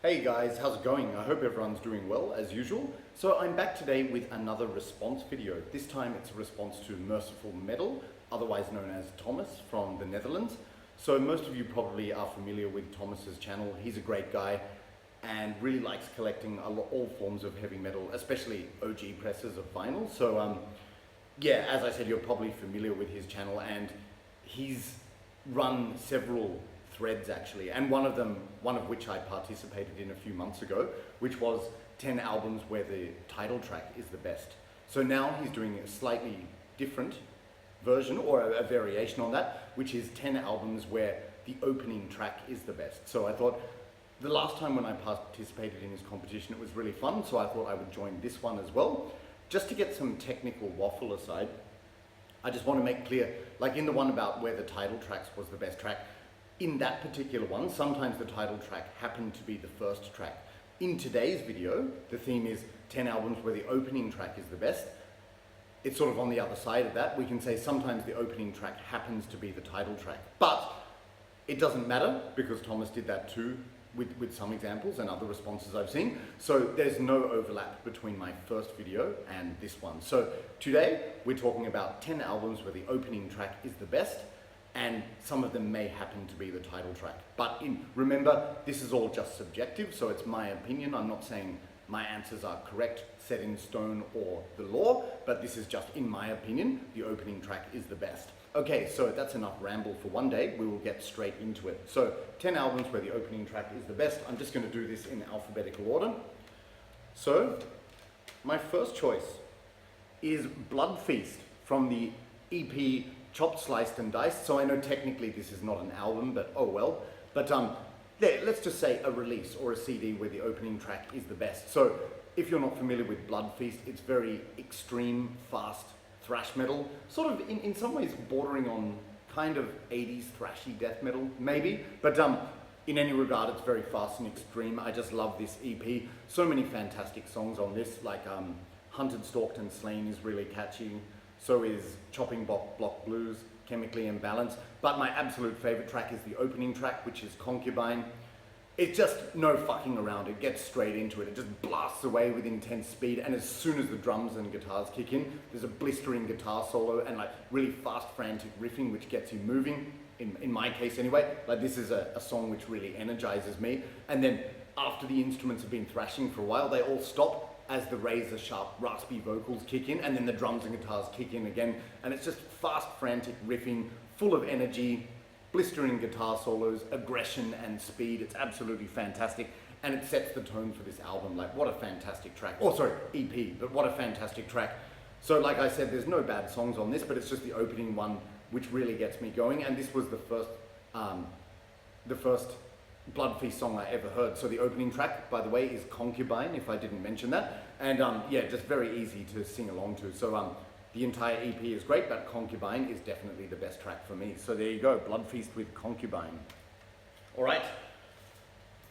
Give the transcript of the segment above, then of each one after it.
Hey guys, how's it going? I hope everyone's doing well as usual. So I'm back today with another response video. This time it's a response to Mercyful Metal, otherwise known as Tomas from the Netherlands. So most of you probably are familiar with Tomas's channel. He's a great guy and really likes collecting all forms of heavy metal, especially OG presses of vinyl. So yeah, as I said, you're probably familiar with his channel, and he's run several threads actually, and one of which I participated in a few months ago, which was 10 albums where the title track is the best. So now he's doing a slightly different version, or a variation on that, which is 10 albums where the opening track is the best. So I thought, the last time when I participated in this competition, it was really fun, so I thought I would join this one as well. Just to get some technical waffle aside, I just want to make clear, like in the one about where the title tracks was the best track, in that particular one, sometimes the title track happened to be the first track. In today's video, the theme is 10 albums where the opening track is the best. It's sort of on the other side of that. We can say sometimes the opening track happens to be the title track. But it doesn't matter, because Tomas did that too with some examples and other responses I've seen. So there's no overlap between my first video and this one. So today we're talking about 10 albums where the opening track is the best, and some of them may happen to be the title track. But remember, this is all just subjective, so it's my opinion. I'm not saying my answers are correct, set in stone, or the law, but this is just, in my opinion, the opening track is the best. Okay, so that's enough ramble for one day. We will get straight into it. So 10 albums where the opening track is the best. I'm just going to do this in alphabetical order. So my first choice is Blood Feast from the EP Chopped, Sliced and Diced. So I know technically this is not an album, but oh well. But yeah, let's just say a release or a CD where the opening track is the best. So if you're not familiar with Blood Feast, it's very extreme, fast thrash metal, sort of in some ways bordering on kind of 80s thrashy death metal, maybe. But in any regard, it's very fast and extreme. I just love this EP. So many fantastic songs on this, like Hunted, Stalked and Slain is really catchy. So is Chopping Block Blues, Chemically Imbalanced. But my absolute favorite track is the opening track, which is Concubine. It's just no fucking around. It gets straight into it. It just blasts away with intense speed. And as soon as the drums and guitars kick in, there's a blistering guitar solo and like really fast, frantic riffing, which gets you moving. In my case anyway, like this is a song which really energizes me. And then after the instruments have been thrashing for a while, they all stop as the razor sharp, raspy vocals kick in, and then the drums and guitars kick in again. And it's just fast, frantic riffing, full of energy, blistering guitar solos, aggression and speed. It's absolutely fantastic, and it sets the tone for this album. Like, what a fantastic track. Oh, sorry, EP, but what a fantastic track. So like I said, there's no bad songs on this, but it's just the opening one which really gets me going, and this was the first Blood Feast song I ever heard. So the opening track, by the way, is Concubine, if I didn't mention that. And yeah, just very easy to sing along to. So the entire EP is great, but Concubine is definitely the best track for me. So there you go, Blood Feast with Concubine. All right.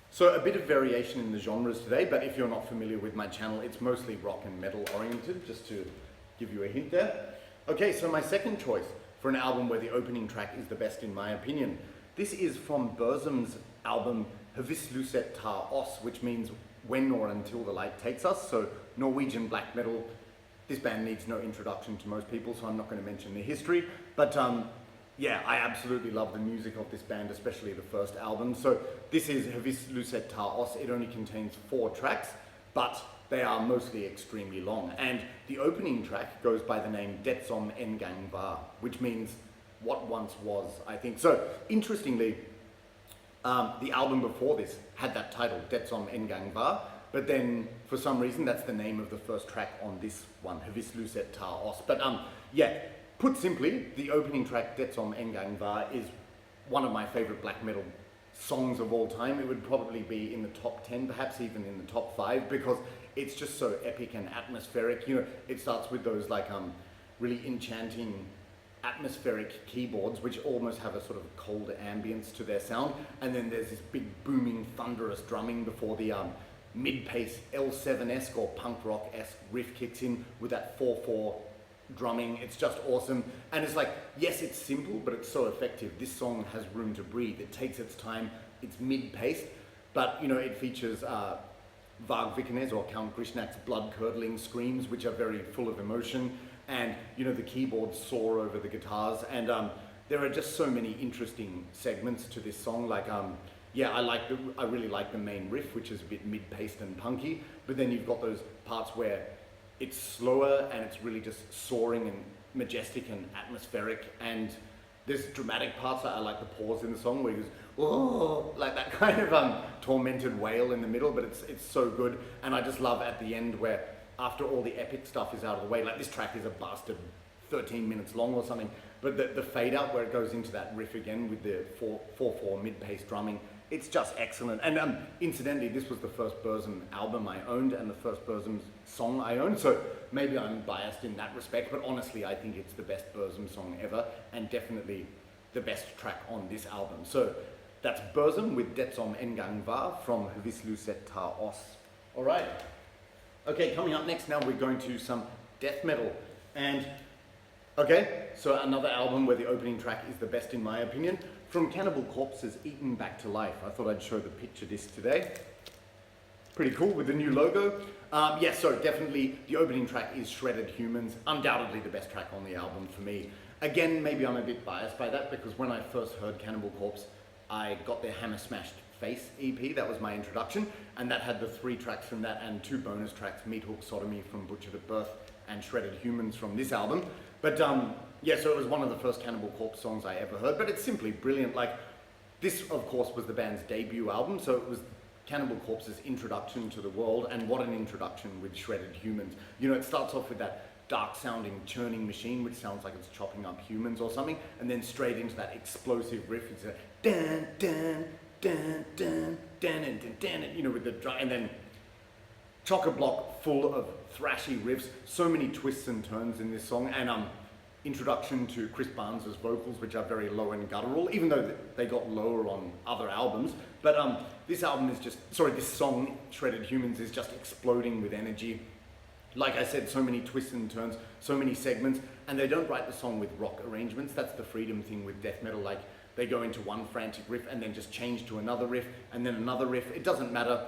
So a bit of variation in the genres today, but if you're not familiar with my channel, it's mostly rock and metal oriented, just to give you a hint there. Okay, so my second choice for an album where the opening track is the best in my opinion. This is from Burzum's album Hvisluset tar oss, which means when or until the light takes us. So Norwegian black metal. This band needs no introduction to most people, so I'm not going to mention the history. But yeah, I absolutely love the music of this band, especially the first album. So this is Hvisluset tar oss. It only contains 4 tracks, but they are mostly extremely long. And the opening track goes by the name Det som en gang var, which means what once was, I think. So interestingly, the album before this had that title, Det som en gang var, but then for some reason that's the name of the first track on this one, Hvisluset tar oss. But yeah, put simply, the opening track, Det som en gang var, is one of my favorite black metal songs of all time. It would probably be in the top 10, perhaps even in the top 5, because it's just so epic and atmospheric. You know, it starts with those like really enchanting atmospheric keyboards, which almost have a sort of cold ambience to their sound, and then there's this big booming thunderous drumming before the mid-pace L7-esque or punk rock-esque riff kicks in with that 4/4 drumming. It's just awesome, and it's like, yes, it's simple, but it's so effective. This song has room to breathe. It takes its time. It's mid-paced, but you know, it features Varg Vikernes or Count Grishnak's blood-curdling screams, which are very full of emotion, and you know, the keyboards soar over the guitars, and there are just so many interesting segments to this song. Like, yeah, I really like the main riff, which is a bit mid-paced and punky, but then you've got those parts where it's slower and it's really just soaring and majestic and atmospheric, and there's dramatic parts. I like the pause in the song where he goes, "Whoa," like that kind of tormented wail in the middle, but it's so good. And I just love at the end where after all the epic stuff is out of the way, like this track is a bastard 13 minutes long or something, but the fade out where it goes into that riff again with the 4/4 mid-paced drumming, it's just excellent. And incidentally, this was the first Burzum album I owned and the first Burzum song I owned, so maybe I'm biased in that respect, but honestly I think it's the best Burzum song ever, and definitely the best track on this album. So that's Burzum with Det som en gang var from Hvisluset tar oss. Alright, okay, coming up next now we're going to some death metal. And okay, so another album where the opening track is the best in my opinion, from Cannibal Corpse's Eaten Back to Life. I thought I'd show the picture disc today. Pretty cool with the new logo. Yes, so definitely the opening track is Shredded Humans, undoubtedly the best track on the album for me. Again, maybe I'm a bit biased by that because when I first heard Cannibal Corpse, I got their Hammer Smashed Face EP, that was my introduction, and that had the 3 tracks from that and 2 bonus tracks, Meat Hook Sodomy from Butchered at Birth and Shredded Humans from this album. But yeah, so it was one of the first Cannibal Corpse songs I ever heard, but it's simply brilliant. Like, this of course was the band's debut album, so it was Cannibal Corpse's introduction to the world, and what an introduction with Shredded Humans. You know, it starts off with that dark sounding churning machine, which sounds like it's chopping up humans or something, and then straight into that explosive riff. It's a dun dun dun dun dun dun dun dun, you know, with the drum, and then chock-a-block full of thrashy riffs, so many twists and turns in this song, and introduction to Chris Barnes's vocals, which are very low and guttural, even though they got lower on other albums. But this album is just, sorry, this song, Shredded Humans, is just exploding with energy. Like I said, so many twists and turns, so many segments, and they don't write the song with rock arrangements. That's the freedom thing with death metal. Like, they go into one frantic riff and then just change to another riff and then another riff. It doesn't matter.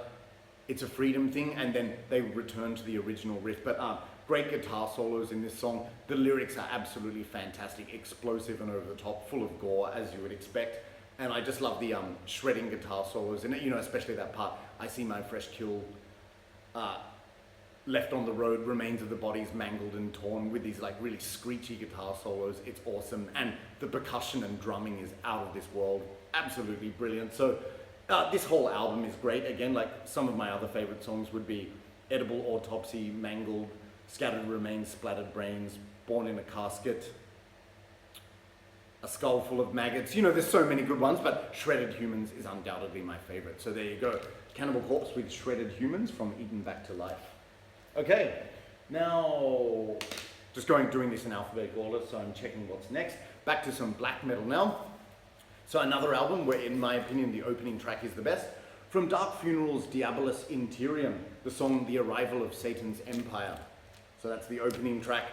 It's a freedom thing, and then they return to the original riff. But great guitar solos in this song. The lyrics are absolutely fantastic, explosive and over the top, full of gore, as you would expect. And I just love the shredding guitar solos in it, you know, especially that part, I see my fresh kill left on the road, remains of the bodies mangled and torn, with these like really screechy guitar solos. It's awesome, and the percussion and drumming is out of this world. Absolutely brilliant. So this whole album is great. Again, like some of my other favorite songs would be Edible Autopsy, Mangled, Scattered Remains, Splattered Brains, Born in a Casket, A Skull Full of Maggots. You know, there's so many good ones, but Shredded Humans is undoubtedly my favorite. So there you go. Cannibal Corpse with Shredded Humans from Eaten Back to Life. Okay, now just doing this in alphabetical order, so I'm checking what's next. Back to some black metal now. So another album where, in my opinion, the opening track is the best. From Dark Funeral's Diabolus Interium, the song The Arrival of Satan's Empire. So that's the opening track.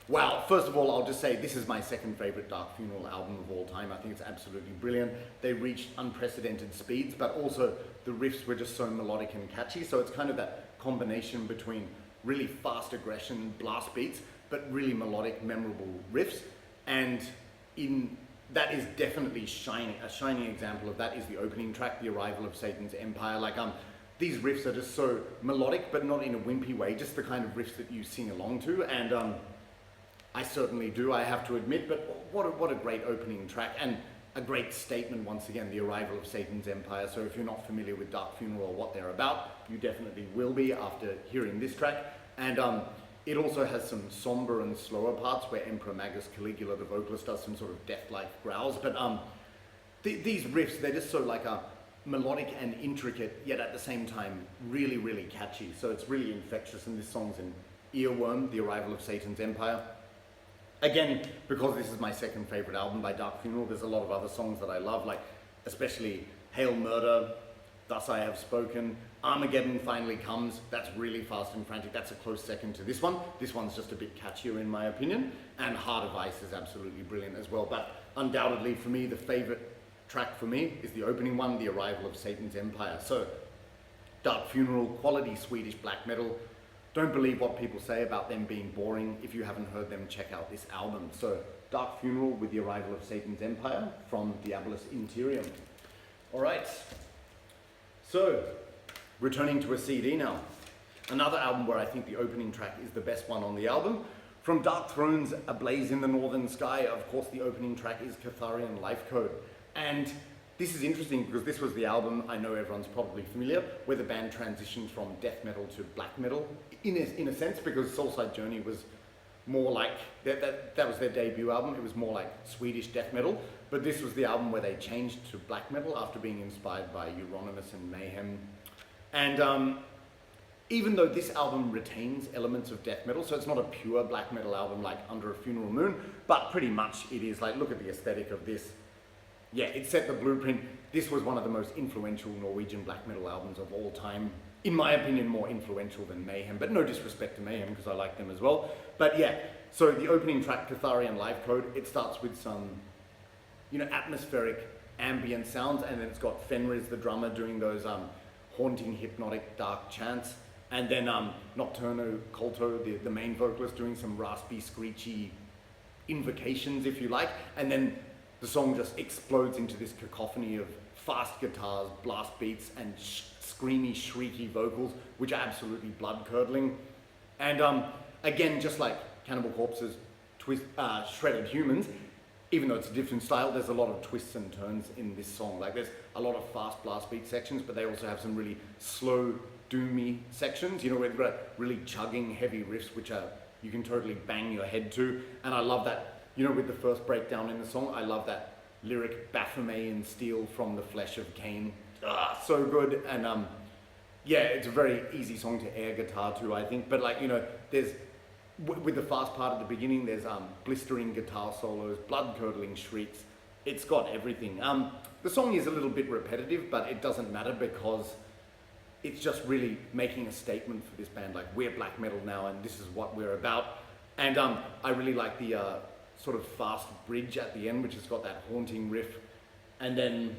Wow, first of all, I'll just say this is my second favorite Dark Funeral album of all time. I think it's absolutely brilliant. They reached unprecedented speeds, but also the riffs were just so melodic and catchy. So it's kind of that combination between really fast aggression, blast beats, but really melodic, memorable riffs. And that is definitely a shining example of that is the opening track, The Arrival of Satan's Empire. Like, these riffs are just so melodic, but not in a wimpy way, just the kind of riffs that you sing along to, and I certainly do, I have to admit, but what a great opening track, and a great statement once again, The Arrival of Satan's Empire. So if you're not familiar with Dark Funeral or what they're about, you definitely will be after hearing this track. And it also has some somber and slower parts where Emperor Magus Caligula, the vocalist, does some sort of death-like growls. But these riffs, they're just so like melodic and intricate, yet at the same time really, really catchy. So it's really infectious, and this song's an earworm, The Arrival of Satan's Empire. Again, because this is my second favorite album by Dark Funeral, there's a lot of other songs that I love, like especially Hail Murder, Thus I Have Spoken, Armageddon Finally Comes. That's really fast and frantic. That's a close second to this one. This one's just a bit catchier in my opinion. And Heart of Ice is absolutely brilliant as well. But undoubtedly for me, the favorite track for me is the opening one, The Arrival of Satan's Empire. So Dark Funeral, quality Swedish black metal. Don't believe what people say about them being boring. If you haven't heard them, check out this album. So, Dark Funeral with the Arrival of Satan's Empire from Diabolus Interium. Alright, so returning to a CD now. Another album where I think the opening track is the best one on the album. From Dark Throne's A Blaze in the Northern Sky, of course the opening track is Catharian Life Code. And this is interesting because this was the album, I know everyone's probably familiar, where the band transitioned from death metal to black metal, in a sense, because Soulside Journey was more like, that was their debut album, it was more like Swedish death metal, but this was the album where they changed to black metal after being inspired by Euronymous and Mayhem. And even though this album retains elements of death metal, so it's not a pure black metal album like Under a Funeral Moon, but pretty much it is. Like, look at the aesthetic of this. Yeah, it set the blueprint. This was one of the most influential Norwegian black metal albums of all time. In my opinion, more influential than Mayhem, but no disrespect to Mayhem because I like them as well. But yeah, so the opening track, Catharian Life Code, it starts with some, atmospheric ambient sounds, and then it's got Fenriz, the drummer, doing those haunting, hypnotic, dark chants. And then Nocturno Colto, the main vocalist, doing some raspy, screechy invocations, if you like. And then the song just explodes into this cacophony of fast guitars, blast beats, and screamy, shrieky vocals, which are absolutely blood-curdling. And again, just like Cannibal Corpse's Shredded Humans, even though it's a different style, there's a lot of twists and turns in this song. Like, there's a lot of fast blast beat sections, but they also have some really slow, doomy sections, where they've got really chugging, heavy riffs, which you can totally bang your head to. And I love that. With the first breakdown in the song, I love that lyric, Baphomet and steel from the flesh of Cain. So good. And yeah, it's a very easy song to air guitar to, I think. But there's, with the fast part at the beginning, there's blistering guitar solos, blood-curdling shrieks. It's got everything. The song is a little bit repetitive, but it doesn't matter because it's just really making a statement for this band. Like, we're black metal now, and this is what we're about. And I really like the sort of fast bridge at the end, which has got that haunting riff. And then,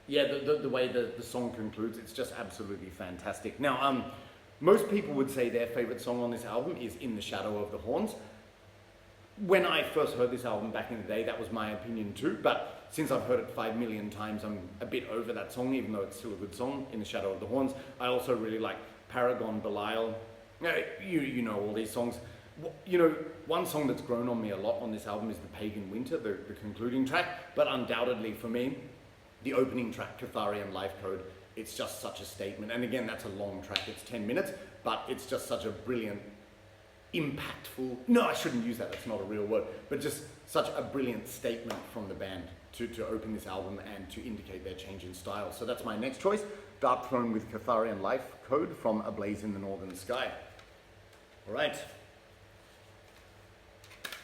yeah, the way the song concludes, it's just absolutely fantastic. Now, most people would say their favorite song on this album is In the Shadow of the Horns. When I first heard this album back in the day, that was my opinion too, but since I've heard it 5 million times, I'm a bit over that song, even though it's still a good song, In the Shadow of the Horns. I also really like Paragon, Belial. You know all these songs. One song that's grown on me a lot on this album is The Pagan Winter, the concluding track, but undoubtedly for me, the opening track, Catharian Life Code, it's just such a statement. And again, that's a long track, it's 10 minutes, but it's just such a brilliant, impactful, no, I shouldn't use that, that's not a real word, but just such a brilliant statement from the band to open this album and to indicate their change in style. So that's my next choice, Dark Throne with Catharian Life Code from A Blaze in the Northern Sky. All right.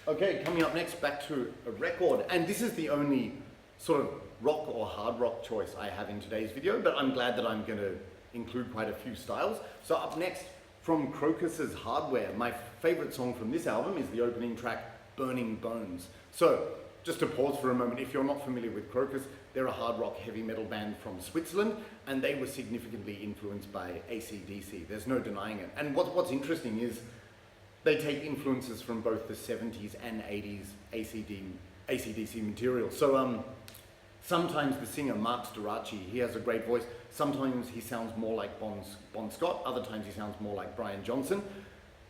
Okay, coming up next, back to a record, and this is the only sort of rock or hard rock choice I have in today's video, but I'm glad that I'm going to include quite a few styles. So up next, from Crocus's Hardware, my favorite song from this album is the opening track, Burning Bones. So just to pause for a moment, if you're not familiar with Crocus, they're a hard rock heavy metal band from Switzerland, and they were significantly influenced by AC/DC. There's no denying it. And what's interesting is they take influences from both the 70s and 80s AC/DC material. So sometimes the singer, Mark Storace, he has a great voice. Sometimes he sounds more like Bon Scott, other times he sounds more like Brian Johnson.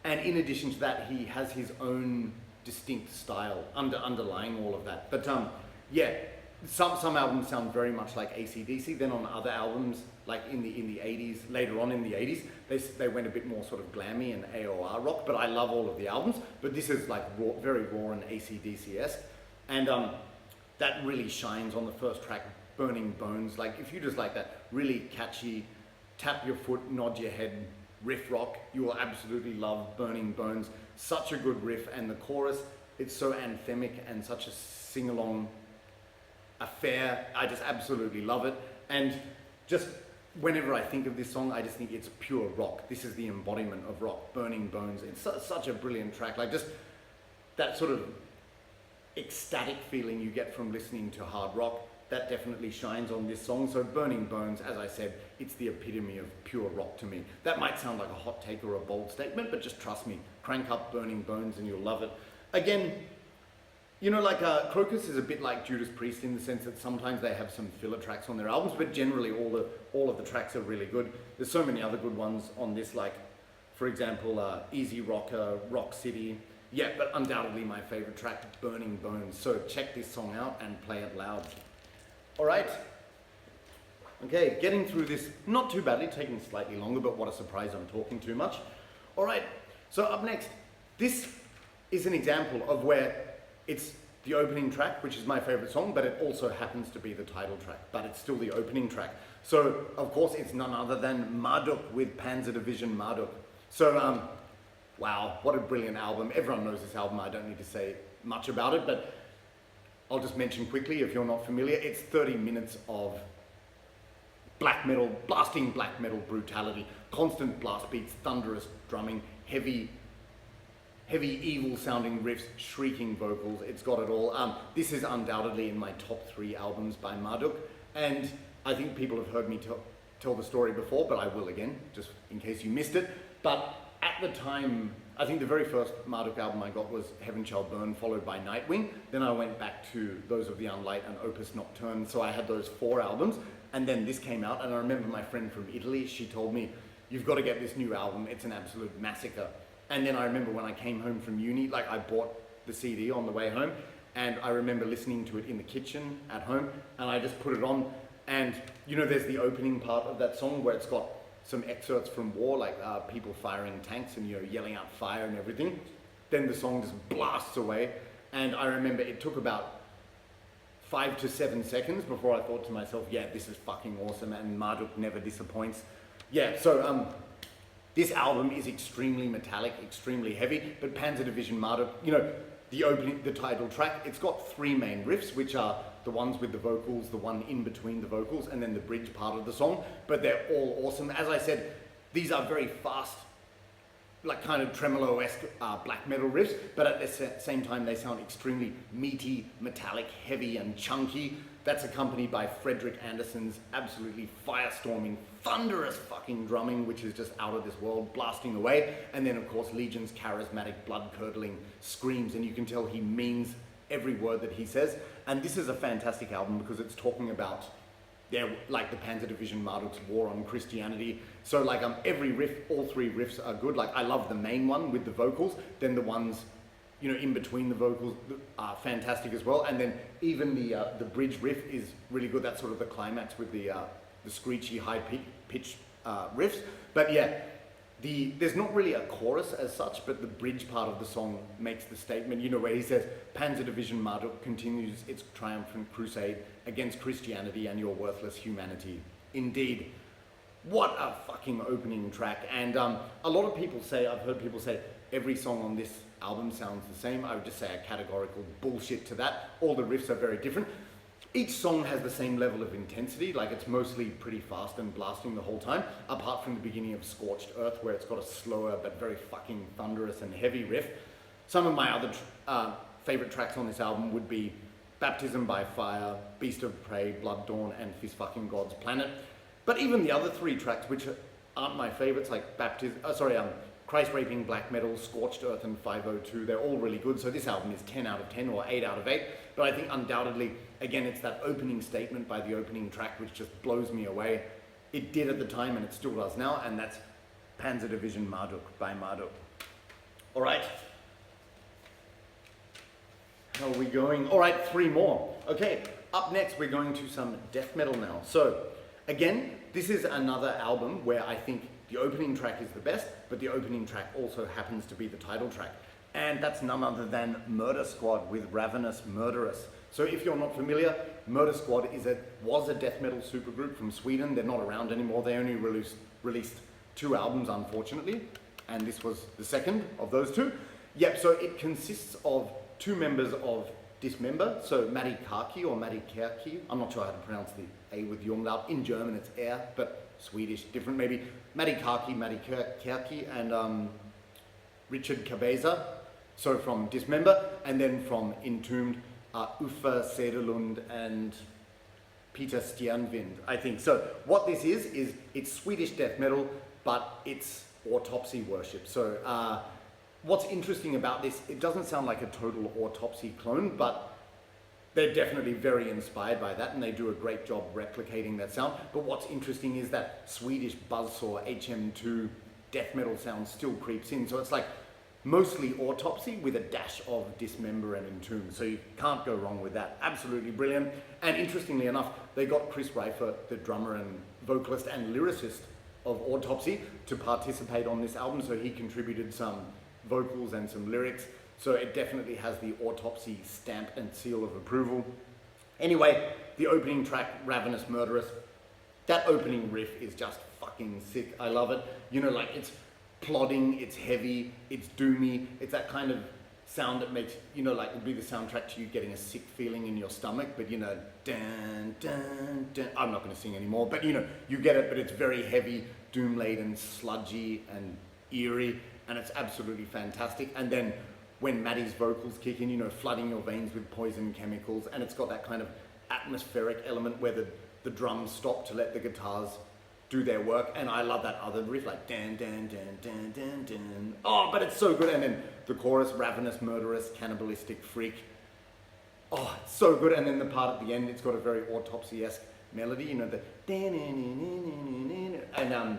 And in addition to that, he has his own distinct style underlying all of that. But yeah, some albums sound very much like AC/DC. Then on other albums, like in the 80s, later on in the 80s, they went a bit more sort of glammy and AOR rock. But I love all of the albums. But this is like raw, very raw and AC/DC-esque. And that really shines on the first track, Burning Bones. Like, if you just like that really catchy, tap your foot, nod your head riff rock, you will absolutely love Burning Bones. Such a good riff, and the chorus, it's so anthemic and such a sing-along affair. I just absolutely love it. And just whenever I think of this song, I just think it's pure rock. This is the embodiment of rock, Burning Bones. It's such a brilliant track. Like, just that sort of ecstatic feeling you get from listening to hard rock, that definitely shines on this song. So Burning Bones, as I said, it's the epitome of pure rock to me. That might sound like a hot take or a bold statement, but just trust me, crank up Burning Bones and you'll love it. Again, you know, like Crocus is a bit like Judas Priest in the sense that sometimes they have some filler tracks on their albums, but generally all of the tracks are really good. There's so many other good ones on this, like, for example, Easy Rocker, Rock City. Yeah, but undoubtedly my favorite track, Burning Bones. So check this song out and play it loud. All right. Okay, getting through this, not too badly, taking slightly longer, but what a surprise, I'm talking too much. All right, so up next, this is an example of where it's the opening track, which is my favorite song, but it also happens to be the title track, but it's still the opening track. So, of course, it's none other than Marduk with Panzer Division Marduk. So, wow, what a brilliant album. Everyone knows this album, I don't need to say much about it, but I'll just mention quickly, if you're not familiar, it's 30 minutes of black metal, blasting black metal brutality, constant blast beats, thunderous drumming, heavy evil sounding riffs, shrieking vocals. It's got it all. This is undoubtedly in my top 3 albums by Marduk, and I think people have heard me tell the story before, but I will again, just in case you missed it. But at the time, I think the very first Marduk album I got was Heaven Shall Burn, followed by Nightwing. Then I went back to Those of the Unlight and Opus Nocturne, so I had those 4 albums, and then this came out, and I remember my friend from Italy, she told me, you've got to get this new album, it's an absolute massacre. And then I remember when I came home from uni, like I bought the CD on the way home, and I remember listening to it in the kitchen at home, and I just put it on, and you know, there's the opening part of that song where it's got some excerpts from war, like people firing tanks and, you know, yelling out fire and everything. Then the song just blasts away, and I remember it took about 5 to 7 seconds before I thought to myself, yeah, this is fucking awesome, and Marduk never disappoints. Yeah, so this album is extremely metallic, extremely heavy, but Panzer Division Marduk, you know, the title track, it's got 3 main riffs, which are the ones with the vocals, the one in between the vocals, and then the bridge part of the song, but they're all awesome. As I said, these are very fast, like kind of tremolo-esque black metal riffs, but at the same time they sound extremely meaty, metallic, heavy and chunky. That's accompanied by Frederick Anderson's absolutely firestorming, thunderous fucking drumming, which is just out of this world, blasting away. And then of course Legion's charismatic, blood-curdling screams, and you can tell he means every word that he says. And this is a fantastic album because it's talking about like the Panzer Division Marduk's war on Christianity. So like every riff, all 3 riffs are good. Like I love the main one with the vocals, then the ones, you know, in between the vocals are fantastic as well. And then even the bridge riff is really good. That's sort of the climax with the screechy high pitch riffs. But yeah, there's not really a chorus as such, but the bridge part of the song makes the statement, you know, where he says, Panzer Division Marduk continues its triumphant crusade against Christianity and your worthless humanity. Indeed. What a fucking opening track. And a lot of people say, I've heard people say, every song on this album sounds the same. I would just say a categorical bullshit to that. All the riffs are very different. Each song has the same level of intensity, like it's mostly pretty fast and blasting the whole time, apart from the beginning of Scorched Earth, where it's got a slower but very fucking thunderous and heavy riff. Some of my other favorite tracks on this album would be Baptism by Fire, Beast of Prey, Blood Dawn, and Fist Fucking God's Planet. But even the other 3 tracks, which aren't my favorites, like Christ Raping Black Metal, Scorched Earth, and 502, they're all really good. So this album is 10 out of 10 or 8 out of 8. But I think undoubtedly, again, it's that opening statement by the opening track which just blows me away. It did at the time and it still does now, and that's Panzer Division Marduk by Marduk. All right. How are we going? All right, 3 more. Okay, up next we're going to some death metal now. So again, this is another album where I think the opening track is the best, but the opening track also happens to be the title track. And that's none other than Murder Squad with Ravenous Murderous. So if you're not familiar, Murder Squad was a death metal supergroup from Sweden. They're not around anymore. They only released 2 albums, unfortunately, and this was the second of those 2. Yep, so it consists of 2 members of Dismember, so Matti Kärki or Matti Kärki. I'm not sure how to pronounce the A with the umlaut. In German it's air, but Swedish different maybe. Matti Kärki, Matti Kärki, and Richard Cabeza, so from Dismember, and then from Entombed, Uffe Cederlund and Peter Stjernvind, I think. So what this is it's Swedish death metal, but it's autopsy worship. So what's interesting about this, it doesn't sound like a total autopsy clone, but they're definitely very inspired by that, and they do a great job replicating that sound. But what's interesting is that Swedish buzzsaw HM2 death metal sound still creeps in. So it's like mostly autopsy with a dash of dismember and entomb. So you can't go wrong with that. Absolutely brilliant. And interestingly enough, they got Chris Reifer, the drummer and vocalist and lyricist of Autopsy, to participate on this album. So he contributed some vocals and some lyrics. So it definitely has the Autopsy stamp and seal of approval. Anyway, the opening track, Ravenous Murderous, that opening riff is just fucking sick. I love it. You know, like it's plodding, it's heavy, it's doomy. It's that kind of sound that makes, you know, like it'd be the soundtrack to you getting a sick feeling in your stomach, but you know, dun, dun, dun. I'm not going to sing anymore, but you know, you get it, but it's very heavy, doom-laden, sludgy and eerie, and it's absolutely fantastic. And then when Maddie's vocals kick in, you know, flooding your veins with poison chemicals, and it's got that kind of atmospheric element where the drums stop to let the guitars do their work, and I love that other riff, like dan dan dan dan dan dan. Oh, but it's so good. And then the chorus, Ravenous, Murderous, Cannibalistic Freak. Oh, it's so good. And then the part at the end, it's got a very Autopsy-esque melody, you know, the and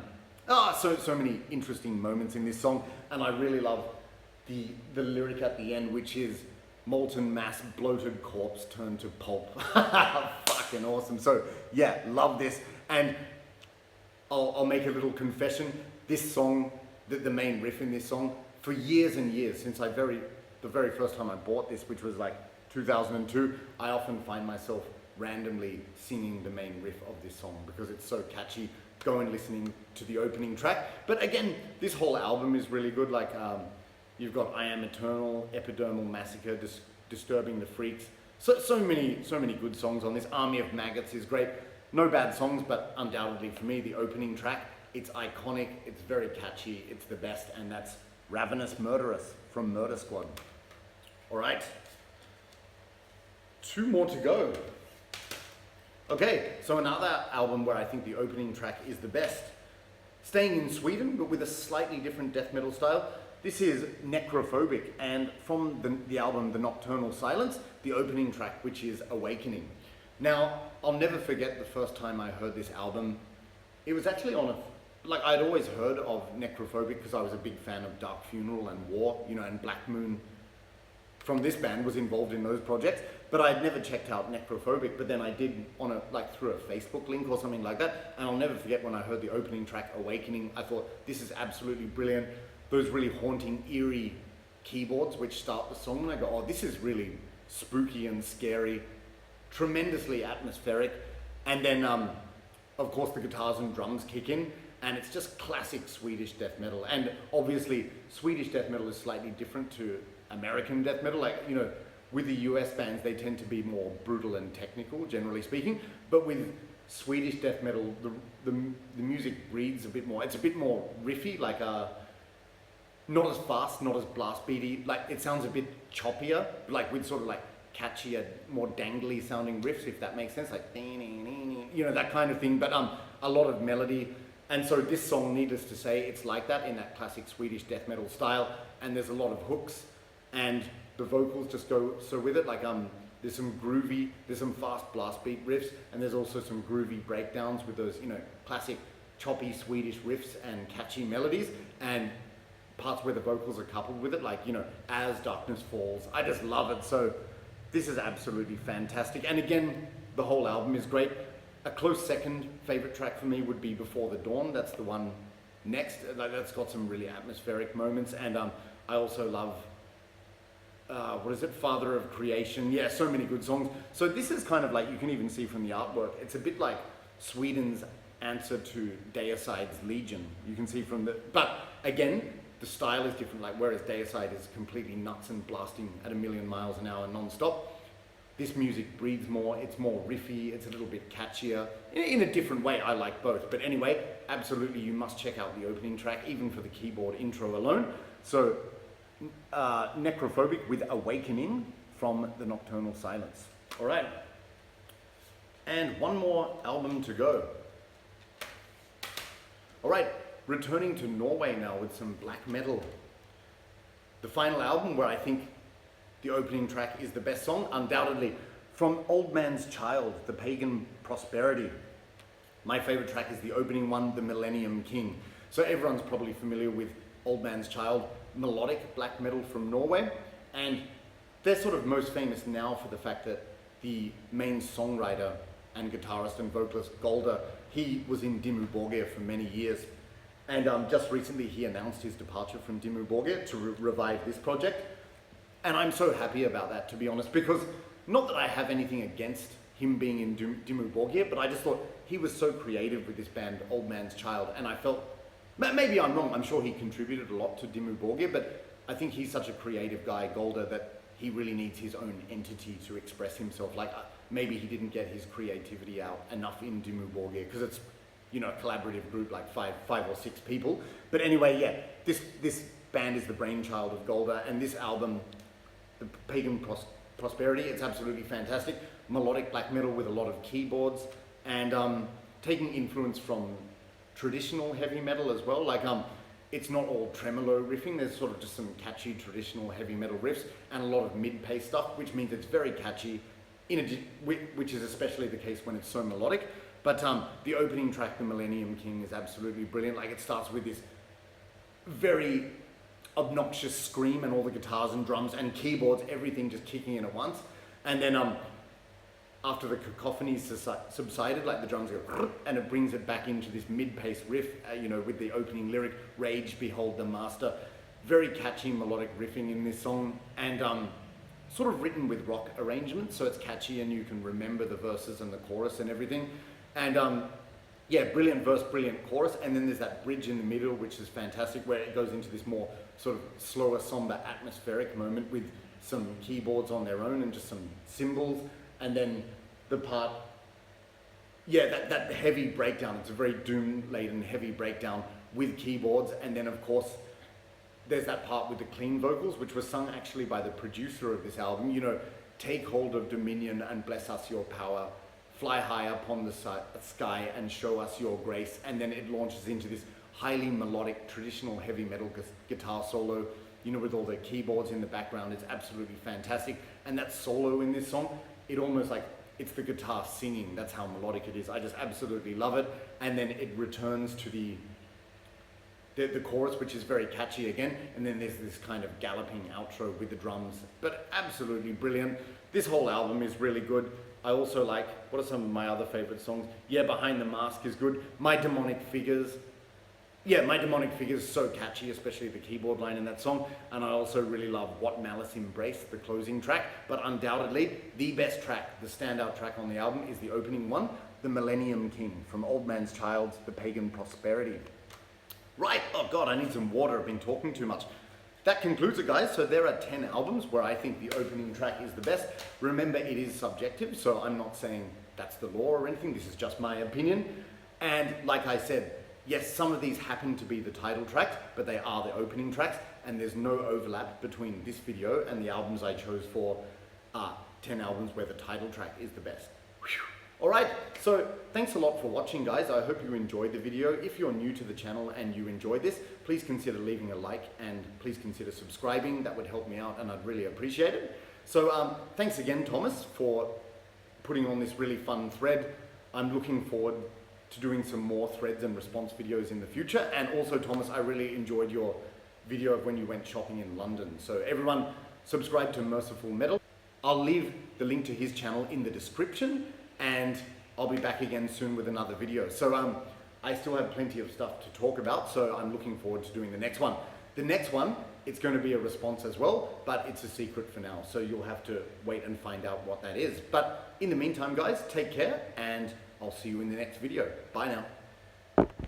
so many interesting moments in this song. And I really love the lyric at the end, which is molten mass, bloated corpse turned to pulp. Fucking awesome. So yeah, love this. And I'll make a little confession. This song, the main riff in this song, for years and years, since the very first time I bought this, which was like 2002, I often find myself randomly singing the main riff of this song because it's so catchy. Go and listening to the opening track. But again, this whole album is really good. Like you've got I Am Eternal, Epidermal Massacre, Disturbing the Freaks. So many good songs on this. Army of Maggots is great. No bad songs, but undoubtedly for me, the opening track, it's iconic, it's very catchy, it's the best, and that's Ravenous Murderous from Murder Squad. All right, 2 more to go. Okay, so another album where I think the opening track is the best. Staying in Sweden, but with a slightly different death metal style. This is Necrophobic, and from the album The Nocturnal Silence, the opening track, which is Awakening. Now, I'll never forget the first time I heard this album. It was actually I'd always heard of Necrophobic because I was a big fan of Dark Funeral and War, you know, and Black Moon from this band was involved in those projects, but I'd never checked out Necrophobic, but then I did through a Facebook link or something like that, and I'll never forget when I heard the opening track, Awakening, I thought, this is absolutely brilliant. Those really haunting, eerie keyboards which start the song, and I go, oh, this is really spooky and scary, tremendously atmospheric. And then of course the guitars and drums kick in, and it's just classic Swedish death metal. And obviously Swedish death metal is slightly different to American death metal. Like, you know, with the US bands, they tend to be more brutal and technical, generally speaking, but with Swedish death metal, the music breathes a bit more. It's a bit more riffy, like not as fast, not as blast beaty, like it sounds a bit choppier, like with sort of like catchier, more dangly sounding riffs, if that makes sense, like, you know, that kind of thing, but a lot of melody. And so this song, needless to say, it's like that in that classic Swedish death metal style, and there's a lot of hooks, and the vocals just go so with it, like there's some fast blast beat riffs, and there's also some groovy breakdowns with those, you know, classic choppy Swedish riffs and catchy melodies, and parts where the vocals are coupled with it, like, you know, As Darkness Falls. I just love it. So this is absolutely fantastic. And again, the whole album is great. A close second favorite track for me would be Before the Dawn. That's the one next. That's got some really atmospheric moments. And I also love, Father of Creation. Yeah, so many good songs. So this is kind of like, you can even see from the artwork, it's a bit like Sweden's answer to Deicide's Legion. You can see from but again, the style is different, like whereas Deicide is completely nuts and blasting at 1,000,000 miles an hour non-stop, this music breathes more, it's more riffy, it's a little bit catchier, in a different way. I like both. But anyway, absolutely you must check out the opening track, even for the keyboard intro alone. So, Necrophobic with Awakening from The Nocturnal Silence. All right. And one more album to go. All right, returning to Norway now with some black metal. The final album where I think the opening track is the best song, undoubtedly, from Old Man's Child, The Pagan Prosperity. My favorite track is the opening one, The Millennium King. So everyone's probably familiar with Old Man's Child, melodic black metal from Norway. And they're sort of most famous now for the fact that the main songwriter and guitarist and vocalist Golda, he was in Dimmu Borgir for many years. And just recently he announced his departure from Dimmu Borgir to revive this project. And I'm so happy about that, to be honest, because not that I have anything against him being in Dimmu Borgir, but I just thought he was so creative with this band, Old Man's Child, and I felt, maybe I'm wrong, I'm sure he contributed a lot to Dimmu Borgir, but I think he's such a creative guy, Golda, that he really needs his own entity to express himself. Like, maybe he didn't get his creativity out enough in Dimmu Borgir, because it's, you know, a collaborative group, like five or six people. But anyway, yeah, this band is the brainchild of Golda, and this album, The Pagan Prosperity, it's absolutely fantastic. Melodic black metal with a lot of keyboards, and taking influence from traditional heavy metal as well. Like, it's not all tremolo riffing, there's sort of just some catchy traditional heavy metal riffs and a lot of mid-pace stuff, which means it's very catchy, which is especially the case when it's so melodic. But the opening track, The Millennium King, is absolutely brilliant. Like, it starts with this very obnoxious scream and all the guitars and drums and keyboards, everything just kicking in at once. And then after the cacophony subsided, like the drums go, and it brings it back into this mid-pace riff, you know, with the opening lyric, "Rage, behold the master." Very catchy melodic riffing in this song, and sort of written with rock arrangements, so it's catchy and you can remember the verses and the chorus and everything. And yeah, brilliant verse, brilliant chorus, and then there's that bridge in the middle, which is fantastic, where it goes into this more sort of slower, somber, atmospheric moment with some keyboards on their own and just some cymbals. And then the part, yeah, that heavy breakdown, it's a very doom-laden heavy breakdown with keyboards. And then of course, there's that part with the clean vocals, which was sung actually by the producer of this album. You know, "Take hold of dominion and bless us your power. Fly high upon the sky and show us your grace." And then it launches into this highly melodic, traditional heavy metal guitar solo, you know, with all the keyboards in the background. It's absolutely fantastic. And that solo in this song, it almost like, it's the guitar singing, that's how melodic it is. I just absolutely love it. And then it returns to the chorus, which is very catchy again, and then there's this kind of galloping outro with the drums, but absolutely brilliant. This whole album is really good. I also like, what are some of my other favorite songs? Yeah, Behind the Mask is good. My Demonic Figures. Yeah, My Demonic Figures is so catchy, especially the keyboard line in that song. And I also really love What Malice Embrace, the closing track. But undoubtedly, the best track, the standout track on the album, is the opening one, The Millennium King, from Old Man's Child, The Pagan Prosperity. Right, oh God, I need some water, I've been talking too much. That concludes it, guys. So there are 10 albums where I think the opening track is the best. Remember, it is subjective, so I'm not saying that's the law or anything, this is just my opinion. And like I said, yes, some of these happen to be the title tracks, but they are the opening tracks, and there's no overlap between this video and the albums I chose for 10 albums where the title track is the best. All right, so thanks a lot for watching, guys. I hope you enjoyed the video. If you're new to the channel and you enjoyed this, please consider leaving a like and please consider subscribing. That would help me out and I'd really appreciate it. So thanks again, Thomas, for putting on this really fun thread. I'm looking forward to doing some more threads and response videos in the future. And also, Thomas, I really enjoyed your video of when you went shopping in London. So everyone, subscribe to Mercyful Metal. I'll leave the link to his channel in the description, and I'll be back again soon with another video. So I still have plenty of stuff to talk about, so I'm looking forward to doing the next one. The next one, it's going to be a response as well, but it's a secret for now, so you'll have to wait and find out what that is. But in the meantime, guys, take care, and I'll see you in the next video. Bye now.